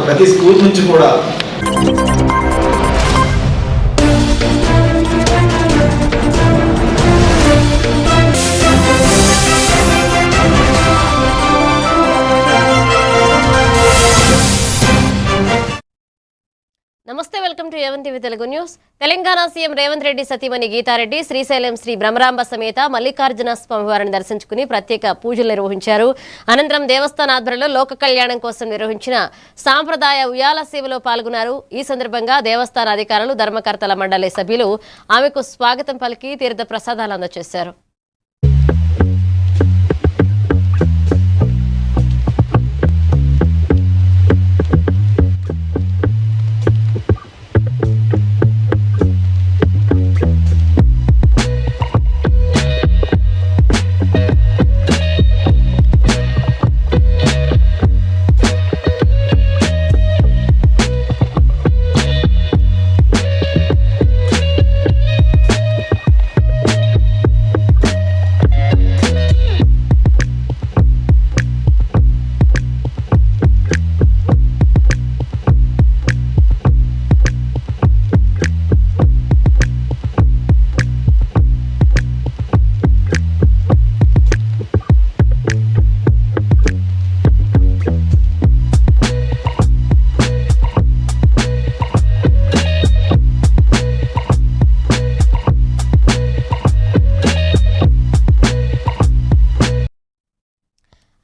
ప్రతి స్కూల్ నుంచి కూడా నమస్తే, welcome to A1 TV Telugu news. Telangana CM Revanth Reddy సతీమణి గీతారెడ్డి శ్రీశైలం శ్రీ బ్రహ్మరాంబ సమేత మల్లికార్జున స్వామివారిని దర్శించుకుని ప్రత్యేక పూజలు నిర్వహించారు. అనంతరం దేవస్థాన ఆధ్వర్యంలో లోక కళ్యాణం కోసం నిర్వహించిన సాంప్రదాయ ఉయ్యాల సేవలో పాల్గొన్నారు. ఈ సందర్భంగా దేవస్థాన అధికారులు, ధర్మకర్తల మండలి సభ్యులు ఆమెకు స్వాగతం పలికి తీర్థ ప్రసాదాలు అందజేశారు.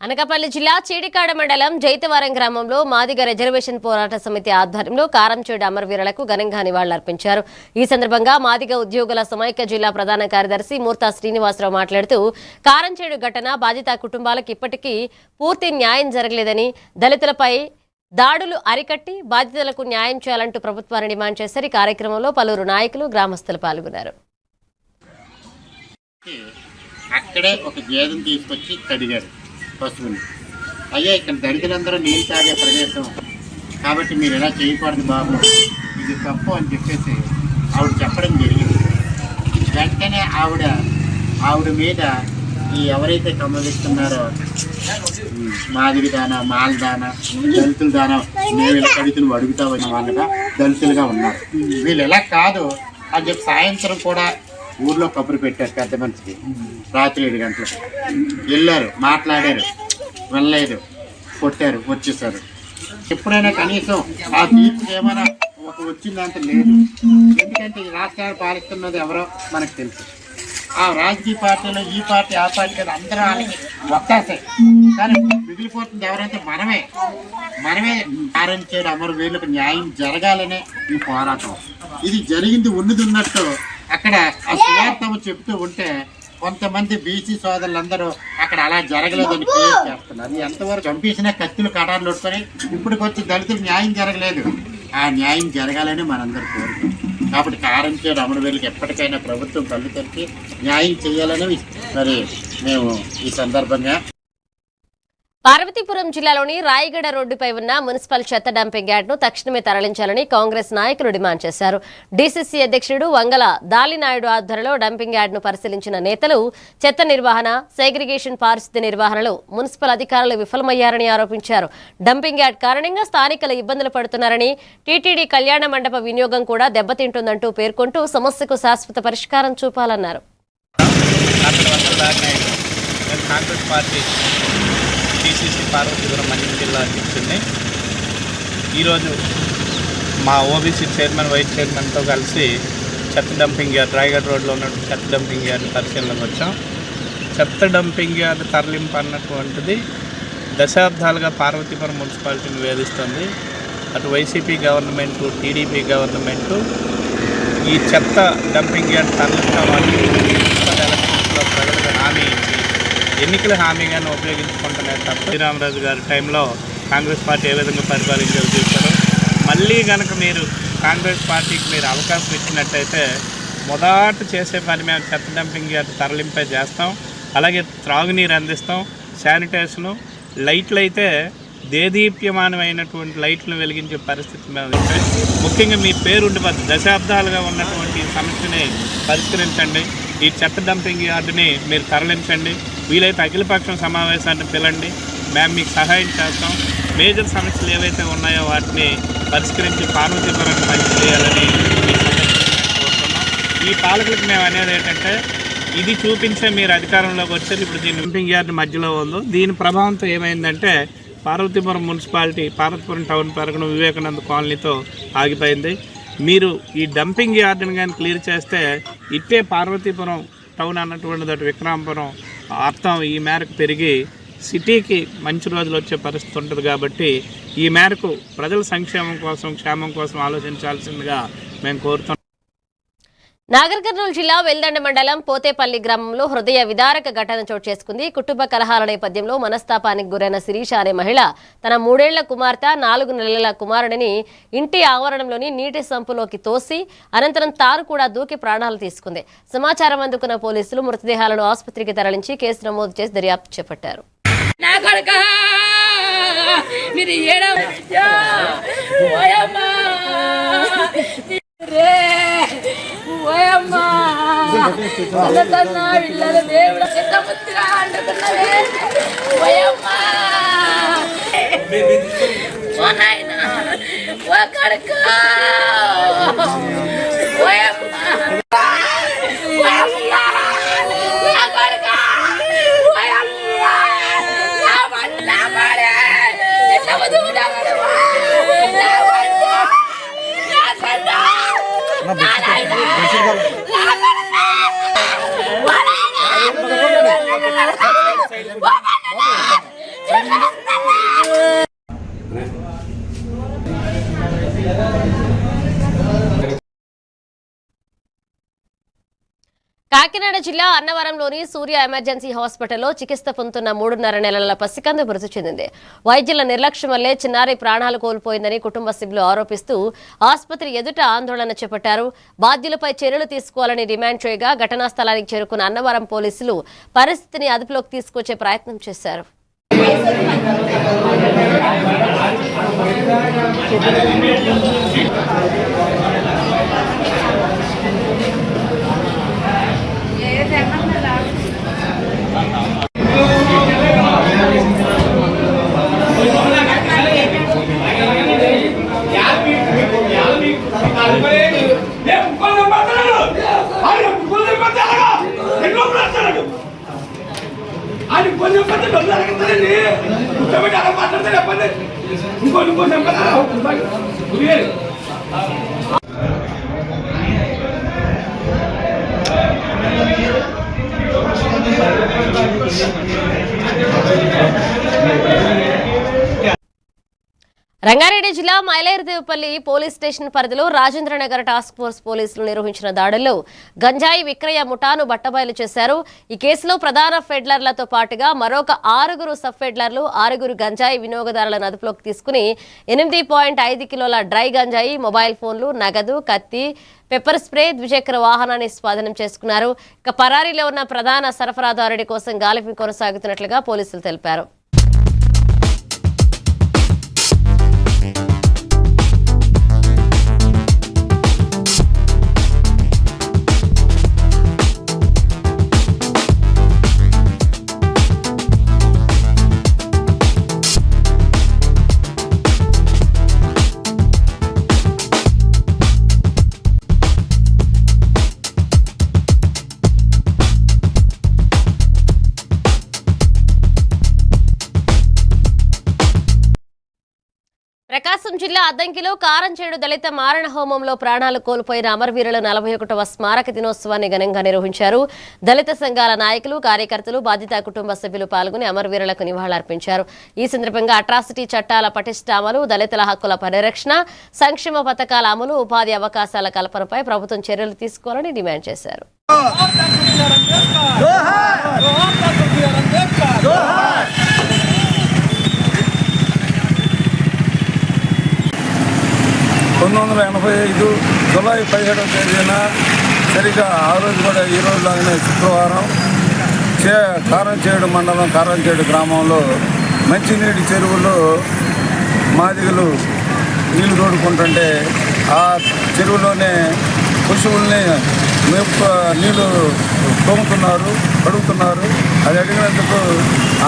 అనకాపల్లి జిల్లా చీడికాడ మండలం జైతవరం గ్రామంలో మాదిగ రిజర్వేషన్ పోరాట సమితి ఆధ్వర్యంలో కారంచేడు అమరవీరులకు ఘనంగా నివాళులర్పించారు. ఈ సందర్భంగా మాదిగ ఉద్యోగుల సమైక్య జిల్లా ప్రధాన కార్యదర్శి మూర్తా శ్రీనివాసరావు మాట్లాడుతూ కారంచేడు ఘటన బాధిత కుటుంబాలకు ఇప్పటికీ పూర్తి న్యాయం జరగలేదని, దళితులపై దాడులు అరికట్టి బాధితులకు న్యాయం చేయాలంటూ ప్రభుత్వాన్ని డిమాండ్ చేశారు. ఈ కార్యక్రమంలో పలువురు నాయకులు, గ్రామస్తులు పాల్గొన్నారు. అక్కడే ఒక గేదెను తీసుకొచ్చి కడిగారు పశువుని. అయ్యా, ఇక్కడ దళితులందరూ నీళ్ళు తాగే ప్రదేశం కాబట్టి మీరు ఎలా చేయకూడదు బాబు, ఇది తప్పు అని చెప్పేసి ఆవిడ చెప్పడం జరిగింది. వెంటనే ఆవిడ మీద ఈ ఎవరైతే కమ్మలిస్తున్నారో మాదిరి దానా, మాల దానా, దళితుల దానా, మేము ఇలా దళితులు అడుగుతామని వాళ్ళగా దళితులుగా ఉన్నారు. వీళ్ళు ఎలా కాదు అని చెప్పి సాయంత్రం కూడా ఊర్లో కబురు పెట్టారు పెద్ద మనిషికి. రాత్రి 7 గంటలకు వెళ్ళారు, మాట్లాడారు, వెళ్ళలేదు, కొట్టారు, వచ్చేసారు. ఎప్పుడైనా కనీసం ఆ తీర్పు ఏమైనా వచ్చిందంత లేదు. ఎందుకంటే ఈ రాష్ట్రాన్ని పాలిస్తున్నది ఎవరో మనకు తెలుసు. ఆ రాజకీయ పార్టీలో ఈ పార్టీ ఆ పార్టీ అందరూ వాళ్ళకి ఒక్కాసాయి, కానీ మిగిలిపోతుంది ఎవరైతే మనమే ఆరంచేడు అమరవీరులకు న్యాయం జరగాలనే ఈ పోరాటం. ఇది జరిగింది ఉన్నది ఉన్నట్టు అక్కడ ఆ సువార్తము చెప్తూ ఉంటే కొంతమంది బీసీ సోదరులందరూ అక్కడ అలా జరగలేదని క్రియేట్ చేస్తున్నారు. ఎంతవరకు చంపేసినా కత్తులు కటార్లు కొట్టుకొని ఇప్పటికొచ్చి దళితులకు న్యాయం జరగలేదు. ఆ న్యాయం జరగాలని మనందరూ కోరుతాం. కాబట్టి కారంచేడు అమరవీరులకు ఎప్పటికైనా ప్రభుత్వం కళ్ళు తెరిచి న్యాయం చేయాలని మరి మేము ఈ సందర్భంగా పార్వతీపురం జిల్లాలోని రాయగడ రోడ్డుపై ఉన్న మున్సిపల్ చెత్త డంపింగ్ యార్డ్ను తక్షణమే తరలించాలని కాంగ్రెస్ నాయకులు డిమాండ్ చేశారు. డీసీసీ అధ్యక్షుడు వంగల దాలినాయుడు ఆధ్వర్యంలో డంపింగ్ యార్డ్ను పరిశీలించిన నేతలు చెత్త నిర్వహణ, సెగ్రిగేషన్, పారిశుద్ధ్య నిర్వహణలో మున్సిపల్ అధికారులు విఫలమయ్యారని ఆరోపించారు. డంపింగ్ యార్డ్ కారణంగా స్థానికులు ఇబ్బందులు పడుతున్నారని, టీటీడీ కళ్యాణ మండప వినియోగం కూడా దెబ్బతింటుందంటూ పేర్కొంటూ సమస్యకు శాశ్వత పరిష్కారం చూపాలన్నారు. డీసీసీ పార్వతీపురం మండలం జిల్లా అధ్యక్షుడిని ఈరోజు మా ఓబీసీ చైర్మన్, వైస్ చైర్మన్తో కలిసి చెత్త డంపింగ్ యార్డ్, రాయగఢ్ రోడ్లో ఉన్న చెత్త డంపింగ్ యార్డ్ పరిశీలనకు వచ్చాం. చెత్త డంపింగ్ యార్డ్ తరలింపు అన్నటువంటిది దశాబ్దాలుగా పార్వతీపురం మున్సిపాలిటీని వేధిస్తుంది. అటు వైసీపీ గవర్నమెంటు, టీడీపీ గవర్నమెంటు ఈ చెత్త డంపింగ్ యార్డ్ తరలిస్తామని మున్సిపల్ ఎలక్షన్స్లో ప్రజలకు హామీ ఇచ్చి ఎన్నికల హామీగానే ఉపయోగించుకుంటున్నారు తప్ప శ్రీరామరాజు గారి టైంలో కాంగ్రెస్ పార్టీ ఏ విధంగా పరిపాలించారో చూశారు. మళ్ళీ కనుక మీరు కాంగ్రెస్ పార్టీకి మీరు అవకాశం ఇచ్చినట్టయితే మొదట చేసే పని మేము చెత్త డంపింగ్ యార్డ్ తరలింపే చేస్తాం. అలాగే త్రాగునీరు అందిస్తాం, శానిటేషను, లైట్లు అయితే దేదీప్యమానమైనటువంటి లైట్లను వెలిగించే పరిస్థితి మీద ఉంటాయి. ముఖ్యంగా మీ పేరు ఉండిపోద్ది. దశాబ్దాలుగా ఉన్నటువంటి సమస్యని పరిష్కరించండి. ఈ చెత్త డంపింగ్ యార్డుని మీరు తరలించండి. వీలైతే అఖిలపక్షం సమావేశాన్ని పిలండి. మేము మీకు సహాయం చేస్తాం. మేజర్ సమస్యలు ఏవైతే ఉన్నాయో వాటిని పరిష్కరించి పార్వతీపురాన్ని మంచి చేయాలని కోరుతున్నాం. ఈ పాలకులకు మేము అనేది ఏంటంటే, ఇది చూపించే మీరు అధికారంలోకి వచ్చేది ఇప్పుడు దీని డంపింగ్ యార్డ్ మధ్యలో ఉందో దీని ప్రభావంతో ఏమైందంటే పార్వతీపురం మున్సిపాలిటీ పార్వతీపురం టౌన్ పెరగడం వివేకానంద కాలనీతో ఆగిపోయింది. మీరు ఈ డంపింగ్ యార్డ్ని కానీ క్లియర్ చేస్తే ఇట్టే పార్వతీపురం టౌన్ అన్నటువంటిది విక్రమాపురం అర్థం ఈ మేరకు పెరిగి సిటీకి మంచి రోజులు వచ్చే పరిస్థితి ఉంటుంది. కాబట్టి ఈ మేరకు ప్రజల సంక్షేమం కోసం క్షేమం కోసం ఆలోచించాల్సిందిగా మేము కోరుతున్నాం. నాగర్ కర్నూలు జిల్లా వెల్దండ మండలం పోతేపల్లి గ్రామంలో హృదయ విదారక ఘటన చోటు చేసుకుంది. కుటుంబ కలహాల నేపథ్యంలో మనస్తాపానికి గురైన శిరీష అనే మహిళ తన 3 ఏళ్ల కుమార్తె 4 నెలల కుమారుడిని ఇంటి ఆవరణంలోని నీటి సంపులోకి తోసి అనంతరం తాను కూడా దూకి ప్రాణాలు తీసుకుంది. సమాచారం అందుకున్న పోలీసులు మృతదేహాలను ఆసుపత్రికి తరలించి కేసు నమోదు చేసి దర్యాప్తు చేపట్టారు. కాకినాడ జిల్లా అన్నవరంలోని సూర్య ఎమర్జెన్సీ హాస్పిటల్లో చికిత్స పొందుతున్న 3.5 నెలల పసికందు మృతి చెందింది. వైద్యుల నిర్లక్ష్యం వల్లే చిన్నారి ప్రాణాలు కోల్పోయిందని కుటుంబ సభ్యులు ఆరోపిస్తూ ఆసుపత్రి ఎదుట ఆందోళన చేపట్టారు. బాధ్యులపై చర్యలు తీసుకోవాలని డిమాండ్ చేయగా ఘటనా స్థలానికి చేరుకున్న అన్నవరం పోలీసులు పరిస్థితిని అదుపులోకి తీసుకొచ్చే ప్రయత్నం చేశారు. రంగారెడ్డి జిల్లా మైలేరుదేవపల్లి పోలీస్ స్టేషన్ పరిధిలో రాజేంద్రనగర్ టాస్క్ ఫోర్స్ పోలీసులు నిర్వహించిన దాడుల్లో గంజాయి విక్రయ ముఠాను బట్టబయలు చేశారు. ఈ కేసులో ప్రధాన ఫెడ్లర్లతో పాటుగా మరొక 6 సబ్ ఫెడ్లర్లు 6 గంజాయి వినియోగదారులను అదుపులోకి తీసుకుని 8.5 కిలోల డ్రై గంజాయి, మొబైల్ ఫోన్లు, నగదు, కత్తి, పెప్పర్ స్ప్రే, ద్విచక్ర వాహనాన్ని స్వాధీనం చేసుకున్నారు. ఇక పరారీలో ఉన్న ప్రధాన సరఫరాదారుడి కోసం గాలింపు కొనసాగుతున్నట్లుగా పోలీసులు తెలిపారు. ప్రకాశం జిల్లా అద్దంకిలో కారంచేడు దళిత మారణ హోమంలో ప్రాణాలు కోల్పోయిన అమరవీరుల 41వ స్మారక దినోత్సవాన్ని ఘనంగా నిర్వహించారు. దళిత సంఘాల నాయకులు, కార్యకర్తలు, బాధిత కుటుంబ సభ్యులు పాల్గొని అమరవీరులకు నివాళులర్పించారు. ఈ సందర్భంగా అట్రాసిటీ చట్టాల పటిష్ట అమలు, దళితుల హక్కుల పరిరక్షణ, సంక్షేమ పథకాల అమలు, ఉపాధి అవకాశాల కల్పనపై ప్రభుత్వం చర్యలు తీసుకోవాలని డిమాండ్ చేశారు. జూలై 17వ తేదీన సరిగ్గా ఆ రోజు కూడా ఈ రోజులాగానే శుక్రవారం కారంచేడు మండలం కారంచేడు గ్రామంలో మంచినీటి చెరువులో మాదిగలు నీళ్లు తోడుకుంటుంటే ఆ చెరువులోనే పశువుల్ని నీళ్లు తోముతున్నారు, కడుగుతున్నారు. అది అడిగినందుకు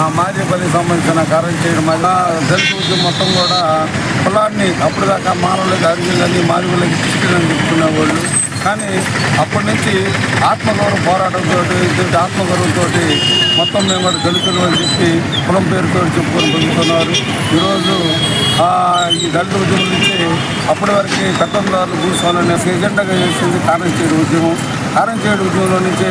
ఆ మాదిపల్లికి సంబంధించిన కారం చేయడం దళిత ఉద్యమం మొత్తం కూడా కులాన్ని అప్పుడు దాకా మానవులకి అరిగిళ్ళని మాదివులకి తీసుకెళ్ళని చెప్పుకునేవాళ్ళు. కానీ అప్పటి నుంచి ఆత్మగౌరవ పోరాటంతో ఆత్మగౌరవంతో మొత్తం మేము కూడా దళితులు అని చెప్పి కులం పేరుతో చెప్పుకొని పొందుతున్నారు. ఈరోజు ఈ దళిత ఉద్యమం నుంచి అప్పటి వరకు పెత్తందారులు భూస్వాలని ఎజెండాగా చేసింది కారం చేయడం ఉద్యమం. కారం చేయడం ఉద్యమంలో నుంచి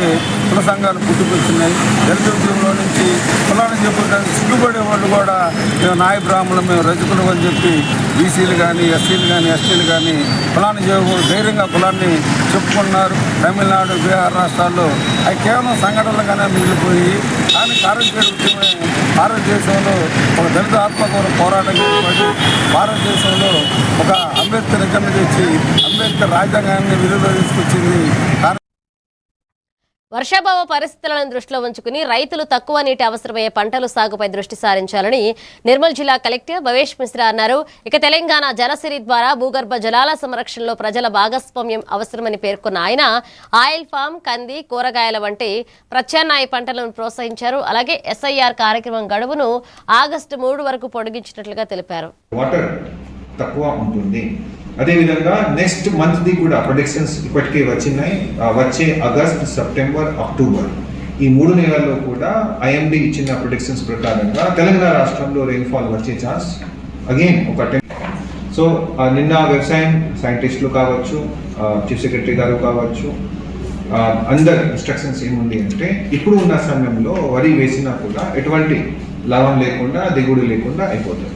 కుల సంఘాలు పుట్టుకొచ్చినాయి. దళిత ఉద్యమంలో నుంచి కులాన్ని చెప్పుకోవడానికి సిగ్గుపడే వాళ్ళు కూడా మేము నాయ బ్రాహ్మణులు, మేము రజకులు అని చెప్పి బీసీలు కానీ ఎస్సీలు కానీ ఎస్టీలు కానీ కులాన్ని ధైర్యంగా కులాన్ని చెప్పుకున్నారు. తమిళనాడు, బీహార్ రాష్ట్రాల్లో అవి కేవలం సంఘటనలుగానే మిగిలిపోయి, కానీ కారం చేయడం ఉద్యమమే భారతదేశంలో ఒక దళిత ఆత్మగౌరవ పోరాటం ఏర్పడి భారతదేశంలో ఒక అంబేద్కర్ ఎజెండా తెచ్చి అంబేద్కర్ రాజ్యాంగాన్ని విలువలో తీసుకొచ్చింది. వర్షాభావ పరిస్థితులను దృష్టిలో ఉంచుకుని రైతులు తక్కువ నీటి అవసరమయ్యే పంటలు సాగుపై దృష్టి సారించాలని నిర్మల్ జిల్లా కలెక్టర్ భవేష్ మిశ్రా అన్నారు. ఇక తెలంగాణ జలసిరి ద్వారా భూగర్భ జలాల సంరక్షణలో ప్రజల భాగస్వామ్యం అవసరమని పేర్కొన్న ఆయన ఆయిల్ ఫామ్, కంది, కూరగాయల వంటి ప్రత్యామ్నాయ పంటలను ప్రోత్సహించారు. అలాగే SIR కార్యక్రమం గడువును ఆగస్టు 3 వరకు పొడిగించినట్లుగా తెలిపారు. తక్కువ ఉంటుంది. అదేవిధంగా నెక్స్ట్ మంత్ది కూడా ప్రొడిక్షన్స్ ఇప్పటికే వచ్చినాయి. వచ్చే ఆగస్ట్, సెప్టెంబర్, అక్టోబర్ ఈ 3 నెలల్లో కూడా IMD ఇచ్చిన ప్రొడిక్షన్స్ ప్రకారంగా తెలంగాణ రాష్ట్రంలో రెయిన్ఫాల్ వచ్చే ఛాన్స్ అగైన్ ఒక 10. సో నిన్న వ్యవసాయం సైంటిస్టులు కావచ్చు, చీఫ్ సెక్రటరీ గారు కావచ్చు, అందరు ఇన్స్ట్రక్షన్స్ ఏముంది అంటే ఇప్పుడు ఉన్న సమయంలో వరి వేసినా కూడా ఎటువంటి లాభం లేకుండా, దిగుడు లేకుండా అయిపోతుంది.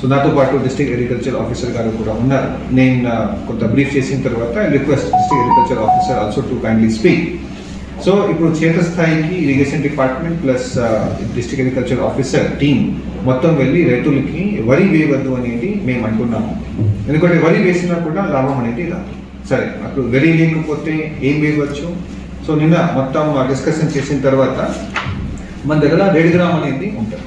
సో నాతో పాటు డిస్ట్రిక్ట్ అగ్రికల్చర్ ఆఫీసర్ గారు కూడా ఉన్నారు. నేను కొంత బ్రీఫ్ చేసిన తర్వాత request district agriculture officer also to kindly speak. So ఇప్పుడు క్షేత్రస్థాయికి irrigation department plus district agriculture officer team మొత్తం వెళ్ళి రైతులకి వరి వేయవద్దు అనేది మేము అంటున్నాము. ఎందుకంటే వరి వేసినా కూడా లాభం అనేది రాదు. సరే, అప్పుడు వరి లేకపోతే ఏం వేయవచ్చు? సో నిన్న మొత్తం డిస్కషన్ చేసిన తర్వాత మన దగ్గర 1 గ్రామ్ అనేది ఉంటుంది.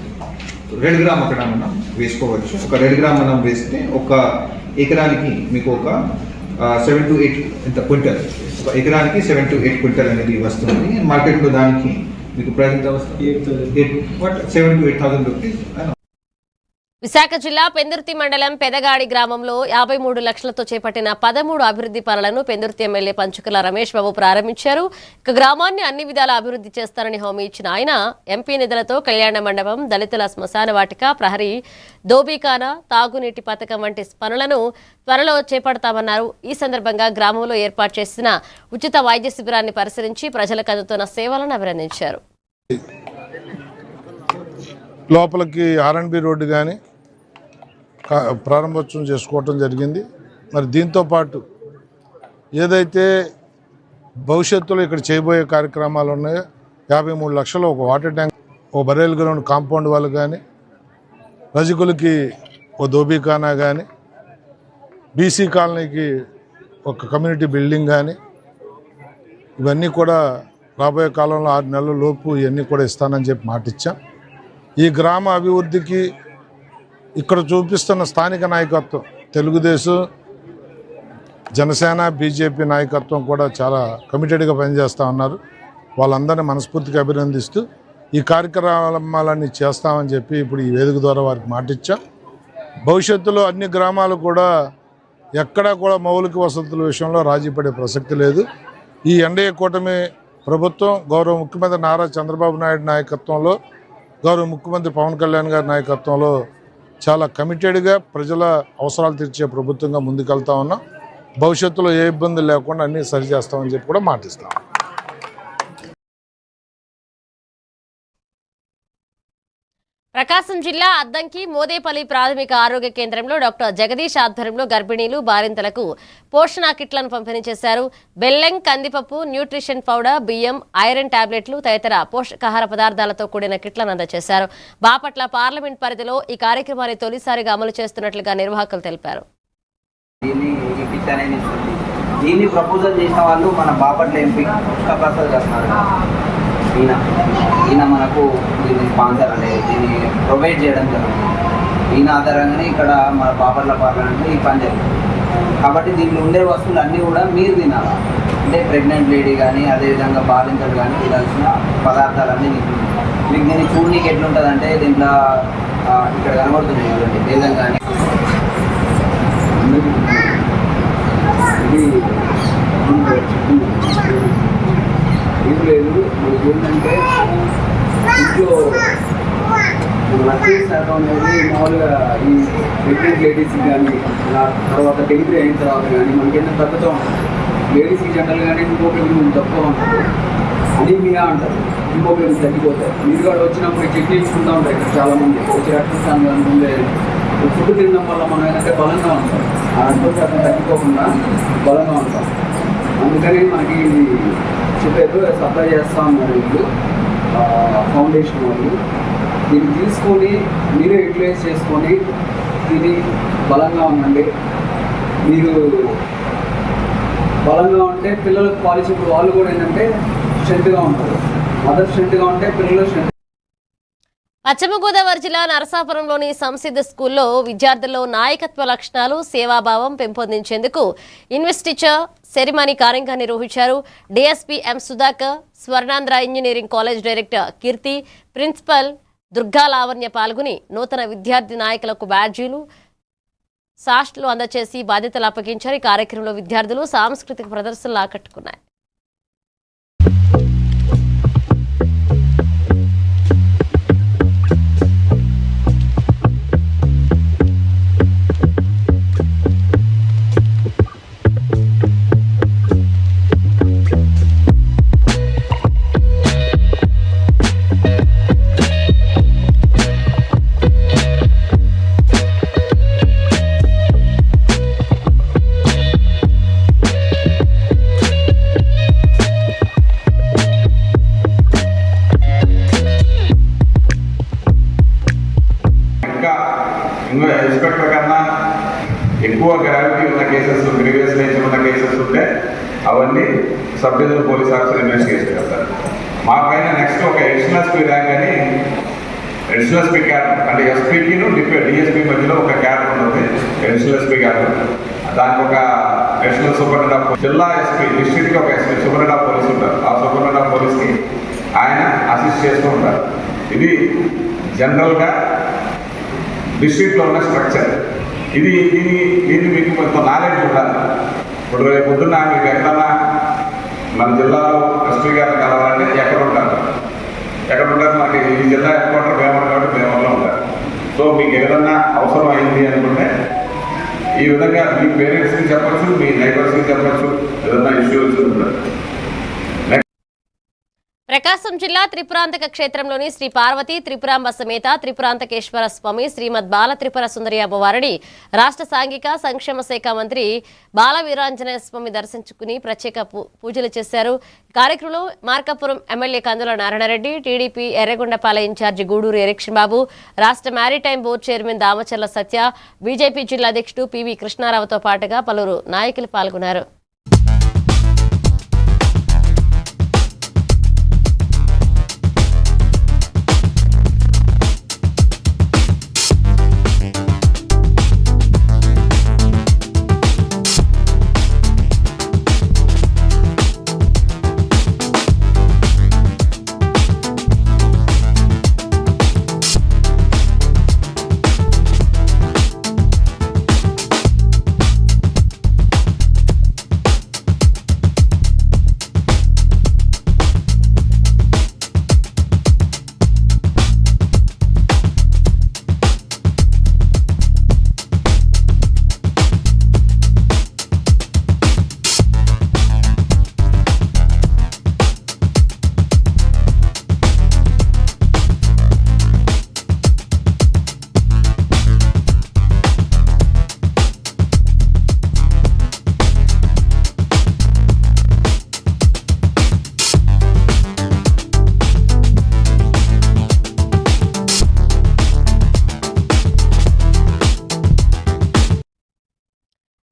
1 గ్రామ్ అక్కడ మనం వేసుకోవచ్చు. ఒక 1 గ్రామ్ మనం వేస్తే ఒక ఎకరానికి మీకు ఒక 7 to 8 క్వింటల్, ఒక ఎకరానికి 7 to 8 క్వింటల్ అనేది వస్తుంది. మార్కెట్లో దానికి మీకు ప్రైస్ ఎంత వస్తుంది? 7,000 to 8,000 రూపీస్. విశాఖ జిల్లా పెందుర్తి మండలం పెదగాడి గ్రామంలో 53 లక్షలతో చేపట్టిన 13 అభివృద్ధి పనులను పెందుర్తి ఎమ్మెల్యే పంచుకుల రమేష్ బాబు ప్రారంభించారు. ఇక గ్రామాన్ని అన్ని విధాలా అభివృద్ధి చేస్తారని హామీ ఇచ్చిన ఆయన ఎంపీ నిధులతో కళ్యాణ మండపం, దళితుల శ్మశాన వాటిక, ప్రహరీ, దోబీఖానా, తాగునీటి పథకం వంటి పనులను త్వరలో చేపడతామన్నారు. ఈ సందర్భంగా గ్రామంలో ఏర్పాటు చేసిన ఉచిత వైద్య శిబిరాన్ని పరిశీలించి ప్రజలకు అందుతున్న సేవలను అభినందించారు. లోపలికి R&B రోడ్డు కానీ ప్రారంభోత్సవం చేసుకోవటం జరిగింది. మరి దీంతోపాటు ఏదైతే భవిష్యత్తులో ఇక్కడ చేయబోయే కార్యక్రమాలు ఉన్నాయో 53 లక్షలు ఒక వాటర్ ట్యాంక్, ఓ బరేల్ గ్రౌండ్ కాంపౌండ్ వాళ్ళు కానీ, రజకులకి ఓ దోబీఖానా కానీ, బీసీ కాలనీకి ఒక కమ్యూనిటీ బిల్డింగ్ కానీ, ఇవన్నీ కూడా రాబోయే కాలంలో 6 నెలల లోపు ఇవన్నీ కూడా ఇస్తానని చెప్పి మాటిచ్చాం. ఈ గ్రామ అభివృద్ధికి ఇక్కడ చూపిస్తున్న స్థానిక నాయకత్వం, తెలుగుదేశం, జనసేన, బీజేపీ నాయకత్వం కూడా చాలా కమిటెడ్గా పనిచేస్తూ ఉన్నారు. వాళ్ళందరినీ మనస్ఫూర్తిగా అభినందిస్తూ ఈ కార్యక్రమాలన్నీ చేస్తామని చెప్పి ఇప్పుడు ఈ వేదిక ద్వారా వారికి మాటిచ్చాం. భవిష్యత్తులో అన్ని గ్రామాలు కూడా ఎక్కడా కూడా మౌలిక వసతుల విషయంలో రాజీ పడే ప్రసక్తి లేదు. ఈ ఎన్డీఏ కూటమి ప్రభుత్వం గౌరవ ముఖ్యమంత్రి నారా చంద్రబాబు నాయుడు నాయకత్వంలో, గౌరవ ముఖ్యమంత్రి పవన్ కళ్యాణ్ గారి నాయకత్వంలో చాలా కమిటెడ్గా ప్రజల అవసరాలు తీర్చే ప్రభుత్వంగా ముందుకెళ్తా ఉన్నాం. భవిష్యత్తులో ఏ ఇబ్బంది లేకుండా అన్నీ సరిచేస్తామని చెప్పి కూడా మాటిస్తాం. ప్రకాశం జిల్లా అద్దంకి మోదేపల్లి ప్రాథమిక ఆరోగ్య కేంద్రంలో డాక్టర్ జగదీష్ ఆధ్వర్యంలో గర్భిణీలు, బాలింతలకు పోషణ కిట్లను పంపిణీ చేశారు. బెల్లం, కందిపప్పు, న్యూట్రిషన్ పౌడర్, బియ్యం, ఐరన్ టాబ్లెట్లు తదితర పోషకాహార పదార్థాలతో కూడిన కిట్లను అందజేశారు. బాపట్ల పార్లమెంట్ పరిధిలో ఈ కార్యక్రమాన్ని తొలిసారిగా అమలు చేస్తున్నట్లుగా నిర్వాహకులు తెలిపారు. దీన్ని ప్రపోజల్ చేసిన వాళ్ళు మన బాపట్ల ఎంపీ కృష్ణప్రసాద్ గారు. ఈయన మనకు దీన్ని స్పాన్సర్ అనేది దీన్ని ప్రొవైడ్ చేయడం జరుగుతుంది. ఈయన ఆధారంగానే ఇక్కడ మన బాపట్ల పార్లమెంట్లో ఈ పని జరుగుతుంది. కాబట్టి దీంట్లో ఉండే వస్తువులు అన్నీ కూడా మీరు తినాలి. అంటే ప్రెగ్నెంట్ లేడీ కానీ అదేవిధంగా బాలింతలు కానీ తినాల్సిన పదార్థాలన్నీ మీకు దీన్ని చూడనీకి ఎట్లుంటుంది అంటే దీంట్లో ఇక్కడ కనబడుతుంది కదండి బేదం కానీ ఇది ఏం లేదు. మనకి ఏంటంటే ఇంట్లో లక్కీ శాతం అనేది మామూలుగా ఈ ప్రెగ్నెంట్ లేడీస్కి కానీ తర్వాత డెలివరీ అయిన తర్వాత కానీ మనకి ఏంటంటే తగ్గుతూ ఉంటుంది. లేడీస్కి జనరల్ కానీ ఇంకోటి తక్కువ ఉంటుంది. అనీమియా అంటారు, ఇంకోటి తగ్గిపోతాయి. మీరు కూడా వచ్చినప్పుడు చెట్లు ఇచ్చుకుంటూ ఉంటాయి ఇక్కడ చాలామంది వచ్చి రక్తస్థానం ముందే ఫుడ్ తినడం వల్ల మనం ఏంటంటే బలంగా ఉంటాం. ఆ రక్తశాతం తగ్గిపోకుండా బలంగా ఉంటాం. అందుకని మనకి ఇది చెప్పారు సప్లై చేస్తూ ఉన్నారు వీళ్ళు ఫౌండేషన్ వాళ్ళు. దీన్ని తీసుకొని మీరే యూటిలైజ్ చేసుకొని ఇది బలంగా ఉండండి. మీరు బలంగా ఉంటే పిల్లలకు పాలిసినప్పుడు వాళ్ళు కూడా ఏంటంటే స్ట్రెంత్గా ఉంటారు. మదర్ స్ట్రెంత్గా ఉంటే పిల్లలు స్ట్రెంత్. పశ్చిమ గోదావరి జిల్లా నరసాపురంలోని సంసిద్ధ స్కూల్లో విద్యార్థుల్లో నాయకత్వ లక్షణాలు సేవాభావం పెంపొందించేందుకు ఇన్వెస్టిచర్ సెరిమనీ కార్యంగా నిర్వహించారు. DSP M Sudhakar, Swarnandhra engineering college director Keerthi, principal Durga Lavanya పాల్గొని నూతన విద్యార్థి నాయకులకు బ్యాడ్జీలు, సాస్ట్లు అందజేసి బాధ్యతలు అప్పగించారు. ఈ కార్యక్రమంలో విద్యార్థులు సాంస్కృతిక ప్రదర్శనలు ఆకట్టుకున్నాయి. ఇన్స్పెక్టర్ కన్నా ఎక్కువ గ్రావిటీ ఉన్న కేసెస్, గ్రీవియస్ నేచర్ ఉన్న కేసెస్ ఉంటే అవన్నీ sub divisional police officer investigation చేస్తారు. మా పైన నెక్స్ట్ ఒక అడిషనల్ ఎస్పీ ర్యాంక్ అని అడిషనల్ ఎస్పీ క్యాడర్ అంటే ఎస్పీకిను డిఎస్పీ మధ్యలో ఒక క్యాడర్ ఉంటుంది. అడిషనల్ ఎస్పీ క్యాడర్ దానికి ఒక అడిషనల్ సూపరింటెండెంట్ ఆఫ్ జిల్లా ఎస్పీ, డిస్ట్రిక్ట్కి ఒక ఎస్పీ సూపరింటెండెంట్ ఆఫ్ పోలీస్ ఉంటారు. ఆ సూపరింటెండెంట్ ఆఫ్ పోలీస్కి ఆయన అసిస్ట్ చేస్తూ ఉంటారు. ఇది జనరల్గా డిస్ట్రిక్ట్లో ఉన్న స్ట్రక్చర్. దీన్ని మీకు కొంత నాలెడ్జ్ ఉండాలి. ఇప్పుడు రేపు పొద్దున్న మీకు ఎక్కడన్నా మన జిల్లాలో ఎస్పీ గారిని కలవాలంటే ఎక్కడ ఉంటారు మనకి ఈ జిల్లా హెడ్ క్వార్టర్ భీమవరం కాబట్టి భీమవరంలో ఉంటారు. సో మీకు ఏదన్నా అవసరం అయింది అనుకుంటే ఈ విధంగా మీ పేరెంట్స్కి చెప్పచ్చు, మీ నైబర్స్కి చెప్పచ్చు, ఏదన్నా ఇష్యూ ఉంటుంది. ప్రకాశం జిల్లా త్రిపురాంతక క్షేత్రంలోని శ్రీ పార్వతీ త్రిపురాంబ సమేత త్రిపురాంతకేశ్వర స్వామి శ్రీమద్ బాల త్రిపుర సుందరి అమ్మవారిని రాష్ట్ర సాంఘిక సంక్షేమ శాఖ మంత్రి బాల వీరాంజనేయ స్వామి దర్శించుకుని ప్రత్యేక పూజలు చేశారు. కార్యక్రమంలో Markapuram MLA Kandula Narayanareddy, TDP Yerragondapalem incharge Guduru Erikshan Babu, రాష్ట్ర maritime board chairman Damacharla Satya, BJP జిల్లా అధ్యక్షుడు పివి కృష్ణారావుతో పాటుగా పలువురు నాయకులు పాల్గొన్నారు.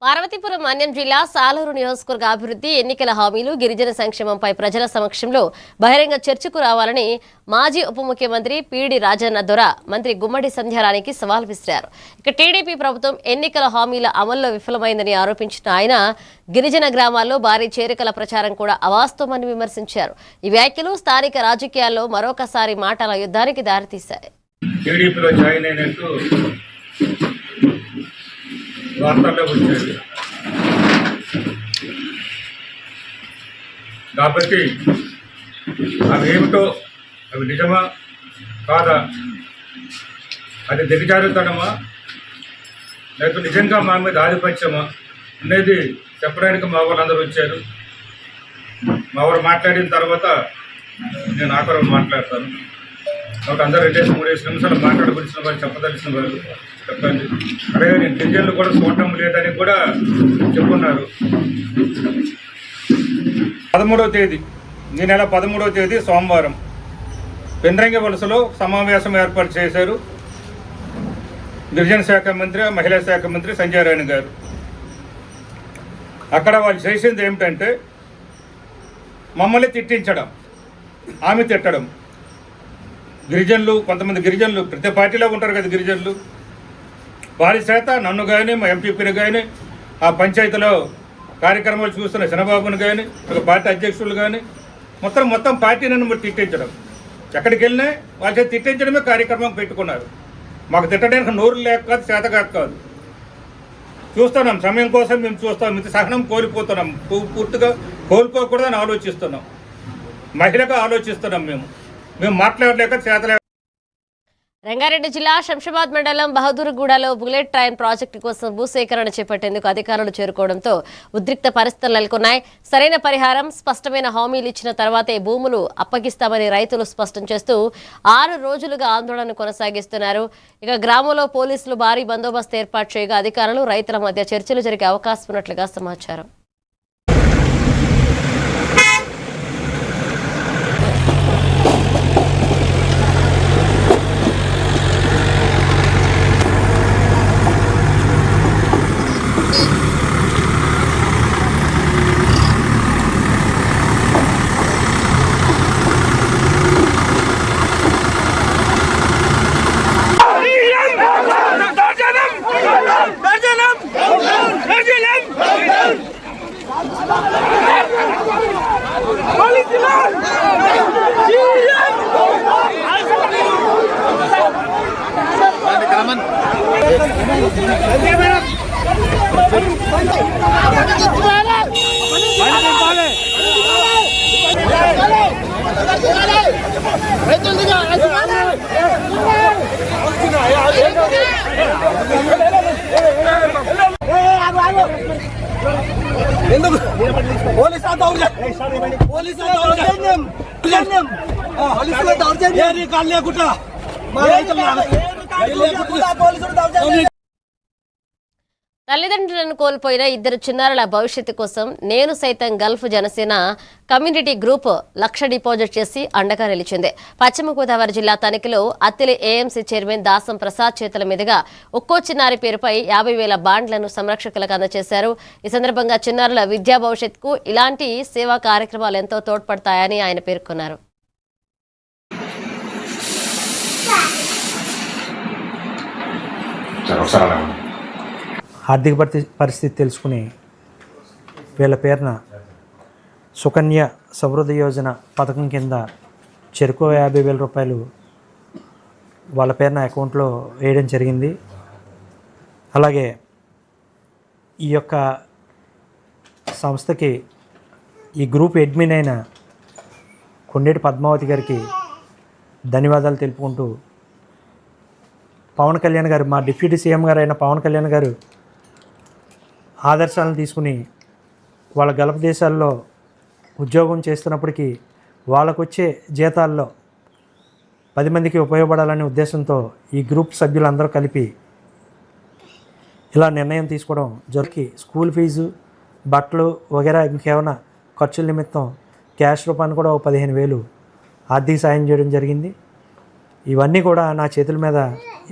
పార్వతీపురం మన్యం జిల్లా సాలూరు నియోజకవర్గ అభివృద్ధి ఎన్నికల హామీలు గిరిజన సంక్షేమంపై ప్రజల సమక్షంలో బహిరంగ చర్చకు రావాలని మాజీ ఉప ముఖ్యమంత్రి పీడి రాజన్న దొర మంత్రి గుమ్మడి సంధ్యారానికి సవాల్ విసిరారు. ఇక టీడీపీ ప్రభుత్వం ఎన్నికల హామీల అమల్లో విఫలమైందని ఆరోపించిన ఆయన గిరిజన గ్రామాల్లో భారీ చేరికల ప్రచారం కూడా అవాస్తవమని విమర్శించారు. ఈ వ్యాఖ్యలు స్థానిక రాజకీయాల్లో మరొకసారి మాటల యుద్ధానికి దారితీశాయి. టీడీపీలో జాయిన్ అయినట్టు వార్తల్లో వచ్చేది కాబట్టి అవి ఏమిటో, అవి నిజమా కాదా, అది దిగజారుతనమా లేకపోతే నిజంగా మా మీద ఆధిపత్యమా అనేది చెప్పడానికి మా వాళ్ళందరూ వచ్చారు. మా వారు మాట్లాడిన తర్వాత నేను ఆఖరు మాట్లాడతాను. కాబట్టి అందరూ 2-3 నిమిషాలు మాట్లాడవలసిన వారు, చెప్పదలసిన వారు చెప్పండి. అలాగే నేను గిరిజనులు కూడా చూడటం లేదని కూడా చెప్పున్నారు. 13వ తేదీ, ఈ నెల 13వ తేదీ సోమవారం పెండ్రంగి వలసలో సమావేశం ఏర్పాటు చేశారు గిరిజన శాఖ మంత్రి, మహిళా శాఖ మంత్రి సంజయ్ రాణి గారు. అక్కడ వాళ్ళు చేసింది ఏమిటంటే మమ్మల్ని తిట్టించడం, ఆమె తిట్టడం. గిరిజనులు, కొంతమంది గిరిజనులు ప్రతి పార్టీలో ఉంటారు కదా గిరిజనులు, వారి చేత నన్ను కానీ మా ఎంపీపీని కానీ ఆ పంచాయతీలో కార్యక్రమాలు చూస్తున్న చంద్రబాబుని కానీ ఒక పార్టీ అధ్యక్షులు కానీ మొత్తం పార్టీని తిట్టించడం. ఎక్కడికి వెళ్ళినా వాళ్ళ చేత తిట్టించడమే కార్యక్రమం పెట్టుకున్నారు. మాకు తిట్టడానికి నోరు లేక కాదు, చేతగాక కాదు. చూస్తున్నాం, సమయం కోసం మేము చూస్తాం. ఇంత సహనం కోల్పోతున్నాం, పూర్తిగా కోల్పోకూడదని ఆలోచిస్తున్నాం. మహిళగా ఆలోచిస్తున్నాం. మేము మాట్లాడలేక చేతలే. రంగారెడ్డి జిల్లా శంషాబాద్ మండలం బహదూర్గూడలో బుల్లెట్ ట్రైన్ ప్రాజెక్టు కోసం భూసేకరణ చేపట్టేందుకు అధికారులు చేరుకోవడంతో ఉద్రిక్త పరిస్థితులు నెలకొన్నాయి. సరైన పరిహారం, స్పష్టమైన హామీలు ఇచ్చిన తర్వాతే భూములు అప్పగిస్తామని రైతులు స్పష్టం చేస్తూ 6 రోజులుగా ఆందోళన కొనసాగిస్తున్నారు. ఇక గ్రామంలో పోలీసులు భారీ బందోబస్తు ఏర్పాటు చేయగా అధికారులు రైతుల మధ్య చర్చలు జరిగే అవకాశం ఉన్నట్లుగా సమాచారం. తల్లిదండ్రులను కోల్పోయిన 2 చిన్నారుల భవిష్యత్తు కోసం నేను సైతం Gulf Janasena community group 1,00,000 deposit చేసి అండగా నిలిచింది. పశ్చిమ గోదావరి జిల్లా తనిఖీలో అత్తిలి ఏఎంసీ చైర్మన్ దాసం ప్రసాద్ చేతుల మీదుగా ఒక్కో చిన్నారి పేరుపై 50,000 బాండ్లను సంరక్షకులకు అందజేశారు. ఈ సందర్భంగా చిన్నారుల విద్యా భవిష్యత్తుకు ఇలాంటి సేవా కార్యక్రమాలు ఎంతో తోడ్పడతాయని ఆయన పేర్కొన్నారు. ఆర్థిక పరిస్థితి తెలుసుకుని వీళ్ళ పేరున సుకన్య సమృద్ధి యోజన పథకం కింద చెరుకు 50,000 రూపాయలు వాళ్ళ పేరున అకౌంట్లో వేయడం జరిగింది. అలాగే ఈ యొక్క సంస్థకి ఈ గ్రూప్ అడ్మిన్ అయిన కొండేటి పద్మావతి గారికి ధన్యవాదాలు తెలుపుకుంటూ, పవన్ కళ్యాణ్ గారు, మా డిప్యూటీ సీఎం గారు అయిన పవన్ కళ్యాణ్ గారు ఆదర్శాలను తీసుకుని వాళ్ళ గల్ఫ్ దేశాల్లో ఉద్యోగం చేస్తున్నప్పటికీ వాళ్ళకు వచ్చే జీతాల్లో 10 మందికి ఉపయోగపడాలనే ఉద్దేశంతో ఈ గ్రూప్ సభ్యులందరూ కలిపి ఇలా నిర్ణయం తీసుకోవడం జరిగి స్కూల్ ఫీజు, బట్టలు వగేరా ఇంకేమైనా ఖర్చుల నిమిత్తం క్యాష్ రూపాన్ని కూడా 15,000 ఆర్థిక సాయం చేయడం జరిగింది. ఇవన్నీ కూడా నా చేతుల మీద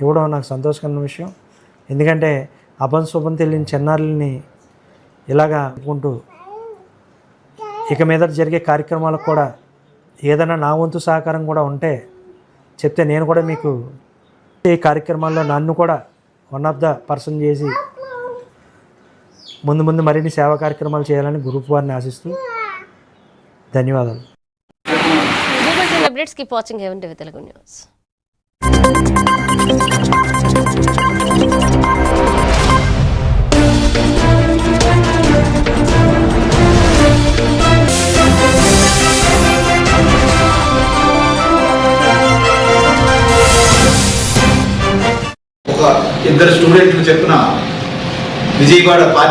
ఇవ్వడం నాకు సంతోషకరమైన విషయం. ఎందుకంటే అభం శుభం తెలియని చిన్నారులని ఇలాగా అనుకుంటూ ఇక మీద జరిగే కార్యక్రమాలకు కూడా ఏదైనా నా వంతు సహకారం కూడా ఉంటే చెప్తే నేను కూడా మీకు ఈ కార్యక్రమాల్లో నన్ను కూడా వన్ ఆఫ్ ద పర్సన్ చేసి ముందు మరిన్ని సేవా కార్యక్రమాలు చేయాలని గ్రూప్ వారిని ఆశిస్తూ ధన్యవాదాలు. Updates keep watching Heaven TV Telugu news. ఒక ఇద్దరు స్టూడెంట్లు చెప్పిన విజయవాడ పార్టీ